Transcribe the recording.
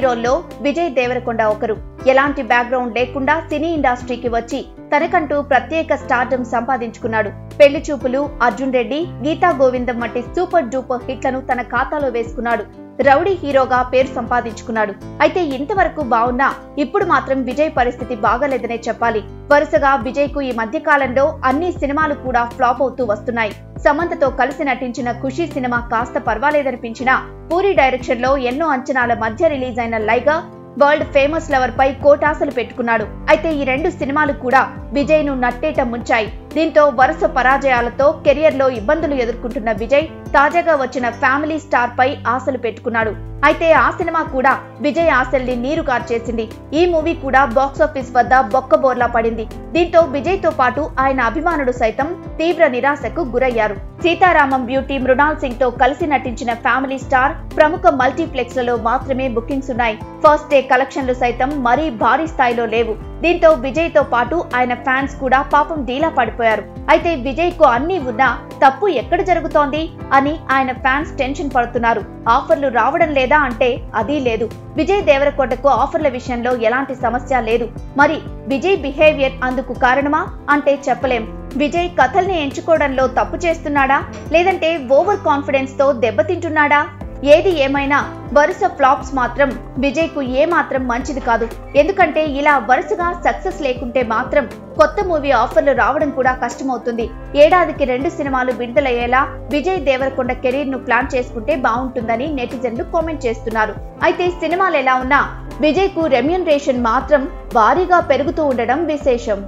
హీరోల్లో విజయ్ దేవరకొండ ఒకరు. ఎలాంటి బ్యాక్గ్రౌండ్ లేకుండా సినీ ఇండస్ట్రీకి వచ్చి తనకంటూ ప్రత్యేక స్టార్డమ్ సంపాదించుకున్నాడు. పెళ్లి చూపులు, అర్జున్ రెడ్డి, గీతా గోవిందం వంటి సూపర్ డూపర్ హిట్లను తన ఖాతాలో వేసుకున్నాడు. రౌడీ హీరోగా పేరు సంపాదించుకున్నాడు. అయితే ఇంతవరకు బాగున్నా ఇప్పుడు మాత్రం విజయ్ పరిస్థితి బాగలేదనే చెప్పాలి. వరుసగా విజయ్ కు ఈ మధ్య కాలంలో అన్ని సినిమాలు కూడా ఫ్లాప్ అవుతూ వస్తున్నాయి. సమంతతో కలిసి నటించిన ఖుషీ సినిమా కాస్త పర్వాలేదనిపించినా పూరి డైరెక్షన్ లో ఎన్నో అంచనాల మధ్య రిలీజ్ అయిన లైగా వరల్డ్ ఫేమస్ లవర్ పై కోటాసలు పెట్టుకున్నాడు. అయితే ఈ రెండు సినిమాలు కూడా విజయ్ ను నట్టేట ముంచాయి. దీంతో వరుస పరాజయాలతో కెరియర్ లో ఇబ్బందులు ఎదుర్కొంటున్న విజయ్ తాజాగా వచ్చిన ఫ్యామిలీ స్టార్ పై ఆశలు పెట్టుకున్నాడు. అయితే ఆ సినిమా కూడా విజయ్ ఆశల్ని నీరు కార్చేసింది. ఈ మూవీ కూడా బాక్సాఫీస్ వద్ద బొక్కబోర్లా పడింది. దీంతో విజయ్ తో పాటు ఆయన అభిమానులు సైతం తీవ్ర నిరాశకు గురయ్యారు. సీతారామం బ్యూటీ మృణాల్ సింగ్ తో కలిసి నటించిన ఫ్యామిలీ స్టార్ ప్రముఖ మల్టీప్లెక్స్ లలో మాత్రమే బుకింగ్స్ ఉన్నాయి. ఫస్ట్ డే కలెక్షన్లు సైతం మరీ భారీ స్థాయిలో లేవు. దీంతో విజయ్ తో పాటు ఆయన ఫ్యాన్స్ కూడా పాపం డీలా పడిపోయారు. అయితే విజయ్ కు అన్ని ఉన్నా తప్పు ఎక్కడ జరుగుతోంది అని ఆయన ఫ్యాన్స్ టెన్షన్ పడుతున్నారు. ఆఫర్లు రావడం లేదా అంటే అదీ లేదు. విజయ్ దేవరకొండకు ఆఫర్ల విషయంలో ఎలాంటి సమస్య లేదు. మరి విజయ్ బిహేవియర్ అందుకు కారణమా అంటే చెప్పలేం. విజయ్ కథల్ని ఎంచుకోవడంలో తప్పు చేస్తున్నాడా, లేదంటే ఓవర్ కాన్ఫిడెన్స్ తో దెబ్బతింటున్నాడా? ఏది ఏమైనా వరుస ఫ్లాప్స్ మాత్రం విజయ్ కు ఏమాత్రం మంచిది కాదు. ఎందుకంటే ఇలా వరుసగా సక్సెస్ లేకుంటే మాత్రం కొత్త మూవీ ఆఫర్లు రావడం కూడా కష్టమవుతుంది. ఏడాదికి 2 సినిమాలు విడుదలయ్యేలా విజయ్ దేవరకొండ కెరీర్ ను ప్లాన్ చేసుకుంటే బాగుంటుందని నెటిజన్లు కామెంట్ చేస్తున్నారు. అయితే సినిమాలు ఎలా ఉన్నా విజయ్ కు రెమ్యూనరేషన్ మాత్రం భారీగా పెరుగుతూ ఉండడం విశేషం.